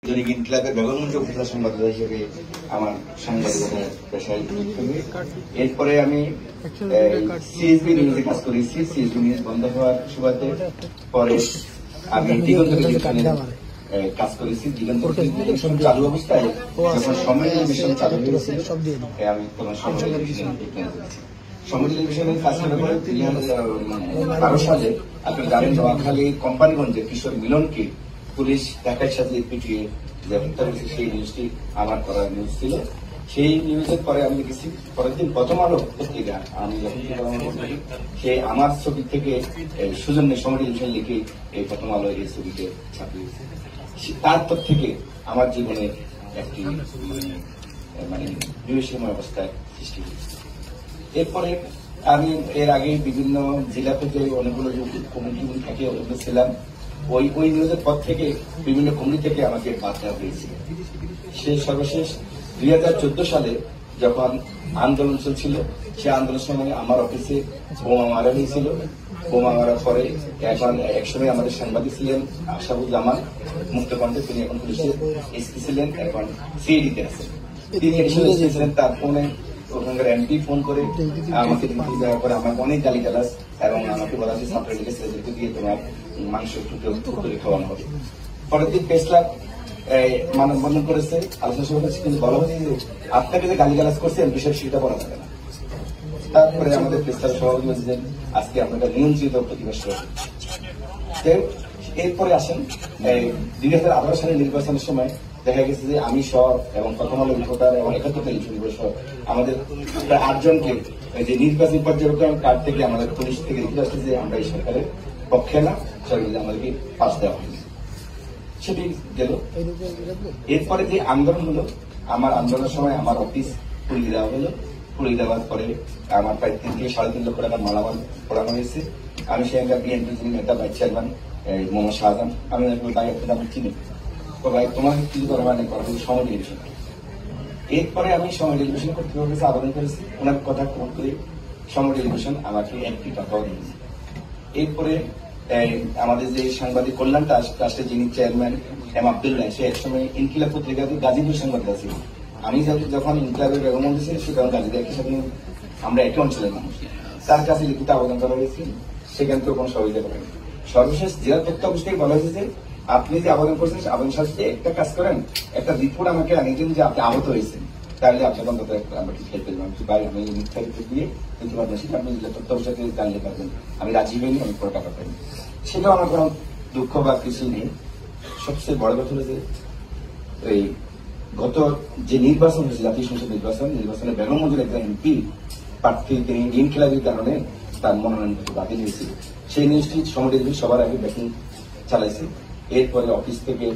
দৈনিক ইনকিলাবের বেগমগঞ্জ উপজেলা সংবাদদাতা হিসেবে আমার সাংবাদিকতার পেশায়। এরপরে আমি সিএসবি নিউজে কাজ করেছি। সিএসবি নিউজ বন্ধ হওয়ার সুবাদে পরে আমি দিগন্ত টেলিভিশনে কাজ করেছি। দিগন্ত টেলিভিশন চালু অবস্থায় যখন সময় টেলিভিশন চালু হয়েছে আমি তখন সময় টেলিভিশনে করেছি। সময় টেলিভিশনে কাজ করার পরে 2012 সালে আপনি জানেন নোয়াখালী কোম্পানিগঞ্জে কিশোর মিলনকে পুলিশ ঢাকার সাথে পিটিয়ে যে হত্যা করেছে, সেই নিউজটি আমার করার নিউজ ছিল। সেই নিউজের পরে আমি লিখেছি পরের দিন প্রথম আলো পত্রিকা, আমি যখন সে আমার ছবি থেকে সুজন্যের সময় টেলিভিশন লিখে এই প্রথম আলো এই ছবিকে ছাপিয়েছে। তারপর থেকে আমার জীবনে একটি মানে বিভীষিকাময় অবস্থায় সৃষ্টি হয়েছে। এরপরে আমি এর আগে বিভিন্ন জেলা থেকে অনেকগুলো কমিটি থাকে ওগুলো ছিলাম। ওই নিউজের পর থেকে বিভিন্ন কমিটি থেকে আমাকে বাদ দেওয়া হয়েছিল। সে সর্বশেষ 2014 সালে যখন আন্দোলন চলছিল, সে আন্দোলনের সময় আমার অফিসে বোমা মারা হয়েছিল। বোমা মারার পরে এখন একসময় আমাদের সাংবাদিক ছিলেন আশাবুজ্জামান মুক্তকণ্ঠে, তিনি এখন পুলিশের এসপি ছিলেন, এখন সিআইডিতে আছেন। তিনি এসেছিলেন, তার ফোনে ওখানকার এমপি ফোন করে আমাকে দেওয়ার পরে আমাকে অনেক গালিগালাজ এবং আমাকে বলা হয়েছে ছাত্রলীগের ছেলেদেরকে দিয়ে তোমার মাংস করে খাওয়ানো হবে। পরের দিন প্রেস ক্লাব মানববন্ধন করেছে, আলোচনা সভা করেছে, কিন্তু বলা হয়েছে যে আপনাকে যে গালিগালাজ করছে বিষয় সেটা বলা যাবে না। তারপরে আমাদের প্রেস ক্লাব সভাপতি বলছেন আজকে আপনারা নিয়ন্ত্রিত প্রতিবাদ। এরপরে আসেন 2018 সালের নির্বাচনের সময় দেখা গেছে যে আমি সব এবং প্রথম আলো রিপোর্টার এবং 71 টেলিভিশন সহ আমাদের প্রায় 8 জনকে যে নির্বাচনী পর্যবেক্ষণ কার্ড থেকে আমাদের পুলিশ থেকে লিখে আসছে যে আমরা এই সরকারের পক্ষে না, সরকার আমাদেরকে পাস দেওয়া হয়নি, সেটি গেল। এরপরে যে আন্দোলন হলো, আমার আন্দোলনের সময় আমার অফিস পুড়িয়ে দেওয়া হলো। পুড়িয়ে দেওয়ার পরে আমার প্রায় 3 থেকে 3.5 লক্ষ টাকার মালামাল পড়ানো হয়েছে। আমি সেখানকার বিএনপি যিনি নেতা ভাইস চেয়ারম্যান মোহাম্মদ শাহজাহান, আমি ভাই আপনার আমি চিনি তো ভাই তোমাকে কিছু করা মানে সময় টেলিভিশন। এরপরে আমি সময় টেলিভিশন কর্তৃপক্ষের কাছে আবেদন করেছি, ওনার কথা কোট করে সময় টেলিভিশন আমাকে 1 টাকাও দিয়েছে। এরপরে আমাদের যে সাংবাদিক কল্যাণ ট্রাস্টের যিনি চেয়ারম্যান এম আব্দুল্লাহ, সে একসময় ইনকিলাব পত্রিকাতে গাজীপুর সাংবাদিক ছিল। আমি যখন ইনকিলাবের বেগমগঞ্জে ছিল সে তখন গাজীপুর একই সাথে আমরা একই অঞ্চলের মানুষ, তার কাছে লিখিত আবেদন করা হয়েছিল, সেখান থেকে কোনো সহযোগিতা করেনি। সর্বশেষ জেলা তথ্য অফিস থেকে বলা হয়েছে যে আপনি যে আবেদন করছেন আবেদন সাথে একটা কাজ করেন, একটা রিপোর্ট আমাকে আনিয়ে দিন যে আপনি আহত হয়েছেন, তাহলে আপনার অন্তত আমরা ঠিক হেল্প করলাম। ভাই আমি মিথ্যা রিপোর্ট দিয়ে কিন্তু সেটা আপনি জেলা তথ্য অফিস থেকে জানতে পারবেন। আমি রাজি হইনি, আমি পুরো টাকা পাইনি। সেটাও আমার কোনো দুঃখ বা কিছু নেই। সবচেয়ে বড় কথা হলো যে এই গত যে নির্বাচন হয়েছে, জাতীয় সংসদ নির্বাচনে বেগমগঞ্জের একজন এমপি প্রার্থী তিনি ইনকিলাবের কারণে তার মনোনয়ন বাতিল হয়েছিল। সেই নিউজটি সময় টেলিভিশন সবার আগে ব্যাকিং চালাইছে। এরপরে অফিস থেকে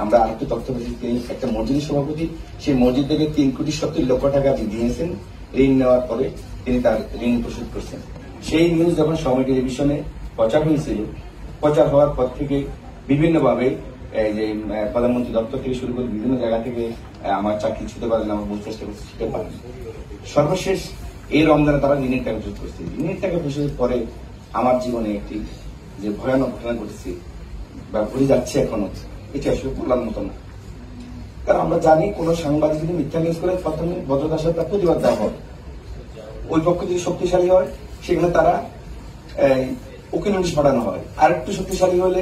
আমরা আরেকটি তথ্য পেয়েছি, তিনি একটা মসজিদের সভাপতি, সেই মসজিদ থেকে 3,70,00,000 টাকা দিয়েছেন। ঋণ নেওয়ার পরে তিনি তার ঋণ পরিশোধ করছেন। সেই নিউজ যখন সময় টেলিভিশনে প্রচার হয়েছিল, প্রচার হওয়ার পর থেকে বিভিন্নভাবে যে প্রধানমন্ত্রী দপ্তর থেকে শুরু করে বিভিন্ন জায়গা থেকে আমার চাকরি ছুটে পারেন, আমার বলতে চেষ্টা করতে ছুটে পারেন। সর্বশেষ এই রমজানে তারা ঋণের টাকা পরিশোধ করছে। ঋণের টাকা পরিশোধের পরে আমার জীবনে একটি যে ভয়ানক ঘটনা ঘটেছে বা ঘুরে যাচ্ছে এখনো, এটা আসলে বলার মতো না। কারণ আমরা জানি কোন সাংবাদিক যদি মিথ্যা নিউজ করে প্রথমে ভদ্রতার সাথে তার প্রতিবাদ দেওয়া হয়। ওই পক্ষ যদি শক্তিশালী হয় সেখানে তারা ওকে নোটিশ পাঠানো হয়। আর একটু শক্তিশালী হলে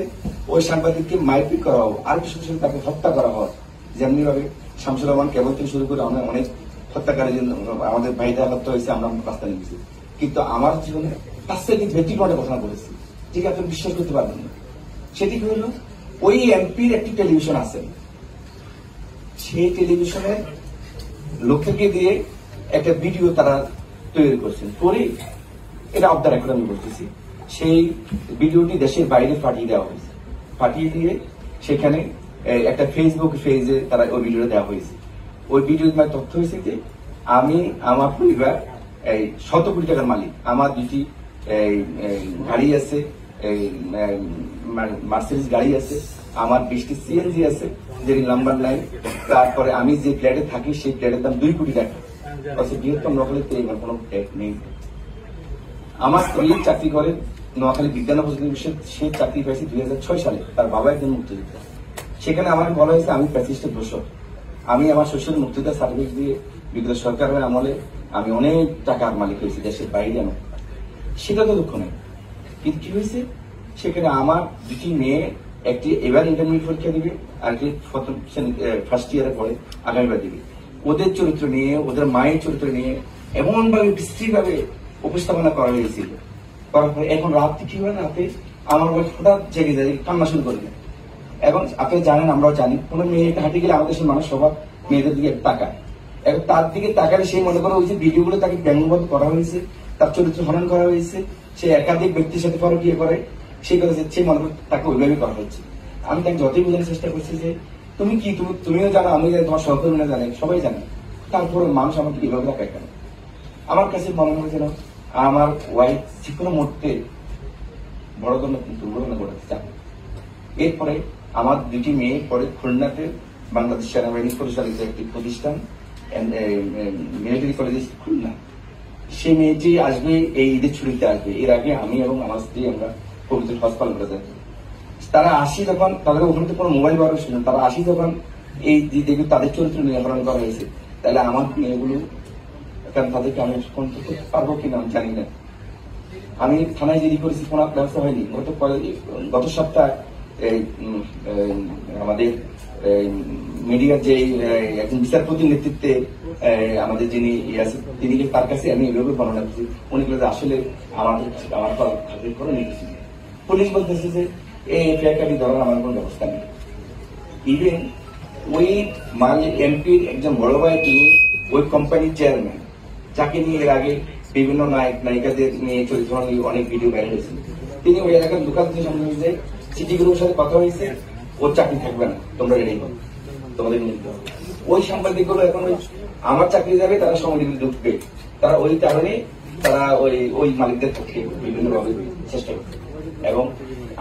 ওই সাংবাদিককে মারপিট করা হবে, আর একটু শক্তিশালী তাকে হত্যা করা হয়। যেমনি ভাবে শামসুর রহমান কেবল থেকে শুরু করে আমরা অনেক হত্যাকারী আমাদের ভাইদের হত্যা হয়েছে, আমরা রাস্তা নিয়েছি। কিন্তু আমার জীবনে তার সাথে ব্যক্তিগত ঘটনা বলেছি, ঠিক আছে বিশ্বাস করতে পারবেন না। সেটি কি হলো, ওই এমপির একটি টেলিভিশন আছে, সেই টেলিভিশনের লোককে দিয়ে একটা ভিডিও তারা তৈরি করছেন। পরে এটা অফ দ্য রেকর্ড আমি বলতেছি, সেই ভিডিওটি দেশের বাইরে পাঠিয়ে দেওয়া হয়েছে। পাঠিয়ে দিয়ে সেখানে একটা ফেসবুক পেজে তারা ওই ভিডিওটা দেওয়া হয়েছে। ওই ভিডিওর তথ্য হয়েছে যে আমি আমার পরিবার 100 কোটি টাকার মালিক, আমার 2টি গাড়ি আছে, মার্সিডিজ গাড়ি আছে, আমার 20টি সিএনজি আছে যেটি নাম্বার লাইন, তারপরে আমি যে ফ্ল্যাটে থাকি সেই ফ্ল্যাটের দাম 2 কোটি টাকা। বৃহত্তম নোয়াখালীতে এবার কোনো ফ্ল্যাট নেই। আমার স্ত্রী চাকরি করে নোয়াখালী বিজ্ঞান ও প্রযুক্তি বিশ্ববিদ্যালয়ে, সে চাকরি পাইছে 2006 সালে, তার বাবা একজন মুক্তিযোদ্ধা। সেখানে আমার বলা হয়েছে আমি প্যাসিস্টের দোষক। আমি আমার শ্বশুর মুক্তিযোদ্ধা সার্ভিস দিয়ে বিগত সরকারের আমলে আমি অনেক টাকার মালিক হয়েছি দেশের বাইরে আমার, সেটা তো দুঃখ নেই। কিন্তু কি হয়েছে, সেখানে আমার দুটি মেয়ে একটি এবার ইন্টারমিডিয়েট পরীক্ষা দিবে আর একটি ফার্স্ট ইয়ারে পড়ে আগামীবার দিবে। ওদের চরিত্র নিয়ে, ওদের মায়ের চরিত্র নিয়ে এমন ভাবে বিশ্রীভাবে উপস্থাপনা করা হয়েছিল। করার পরে এখন রাত্রি কি হয়, রাতে আমার ওয়াইফ হঠাৎ জেগে যায়, কান্না শুরু করে দেয়। এখন আপনি জানেন, আমরাও জানি, কোনো মেয়ে হাঁটে গেলে আমাদের দেশের মানুষ সবার মেয়েদের দিকে তাকায়। এখন তার দিকে তাকালে সেই মনে করা হয়েছে ভিডিওগুলো তাকে ব্যঙ্গবোধ করা হয়েছে, তার চরিত্র হনন করা হয়েছে, সে একাধিক ব্যক্তির সাথে পরকীয়া করে, সেই কথা সে মনে করে তাকে ওইভাবে করা হচ্ছে। আমি তাকে যতই বোঝানোর চেষ্টা করছি যে তুমি কি, তুমিও জানো, আমি জানি, তোমার সহকর্মীরা জানে, সবাই জানে, তারপরে মানুষ আমাকে এভাবে রাখায় কেন? আমার কাছে মনে হয় যেন আমার ওয়াইফ যে কোনো মুহূর্তে বড় ধরনের দুর্ঘটনা ঘটাতে চান। এরপরে আমার দুটি মেয়ে পরে খুলনাতে বাংলাদেশ সেনাবাহিনী পরিচালিত একটি প্রতিষ্ঠান মিলিটারি কলেজ খুলনা, সেই মেয়েটি আসবে এই ঈদের ছুটিতে আসবে। এর আগে আমি এবং আমার স্ত্রী আমরা পবিত্র হজ পালন করে যাচ্ছি। তারা আসি যখন, তাদের ওখানে তো কোনো মোবাইল ব্যবহার ছিল না, তারা আসি যখন এই দেখবে তাদের চরিত্র নির্ধারণ করা হয়েছে, তাহলে আমার মেয়েগুলো কারণ তাদেরকে আমি কন্ট্রোল করতে পারবো কিনা আমি জানি না। আমি থানায় জিডি করেছি, কোনো ব্যবস্থা হয়নি। গত সপ্তাহে আমাদের মিডিয়ার যে একজন বিচারপতির নেতৃত্বে আমাদের যিনি তিনি তার কাছে আমি এভাবে বর্ণনা করছি, উনি বলে আসলে আমার খাতির করে নিয়েছি। পুলিশ বলতেছে যে এই এফআইআরটি ধরার আমার কোনো ব্যবস্থা নেই। ইভেন ওই এমপির একজন বড় ভাই, তিনি ওই কোম্পানির চেয়ারম্যান, যাকে নিয়ে এর আগে বিভিন্ন নায়ক নায়িকাদের নিয়ে চরিত্র অনেক ভিডিও বের হয়েছে, তিনি ওই এলাকার দোকান থেকে সামনে যে সিটি গ্রুপের সাথে কথা হয়েছে, ওর চাকরি থাকবে না, তোমরা রেডি করো, তোমাদের নিতে হবে। ওই সাংবাদিক গুলো এখন ওই আমার চাকরি যাবে, তারা সমিতিতে ঢুকবে, তারা ওই কারণে তারা ওই মালিকদের পক্ষে বিভিন্ন ভাবে চেষ্টা করছে। এবং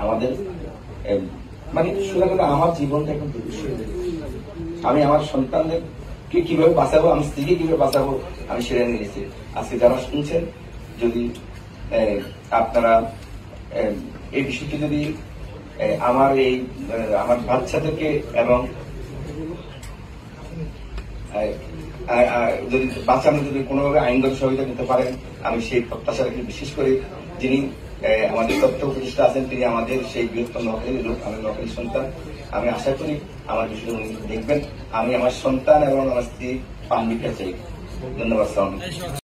আমাদের মানে শুধু আমার জীবনটা এখন আমি আমার সন্তানদের কিভাবে বাঁচাবো, আমি স্ত্রীকে কিভাবে বাঁচাবো, আমি সেটা নিয়েছি। আজকে যারা শুনছেন, যদি আপনারা এই বিষয়টি যদি আমার বাচ্চাদেরকে এবং যদি বাঁচানো যদি কোনোভাবে আইনগত সহযোগিতা নিতে পারেন, আমি সেই প্রত্যাশা রাখি। বিশেষ করে যিনি আমাদের তথ্য উপদেষ্টা আছেন, তিনি আমাদের সেই বৃহত্তম নোয়াখালীর লোক, আমি নোয়াখালীর সন্তান। আমি আশা করি আমার বিষয়টা উনি দেখবেন। আমি আমার সন্তান এবং আমার স্ত্রী পান্ডিকা চাই। ধন্যবাদ।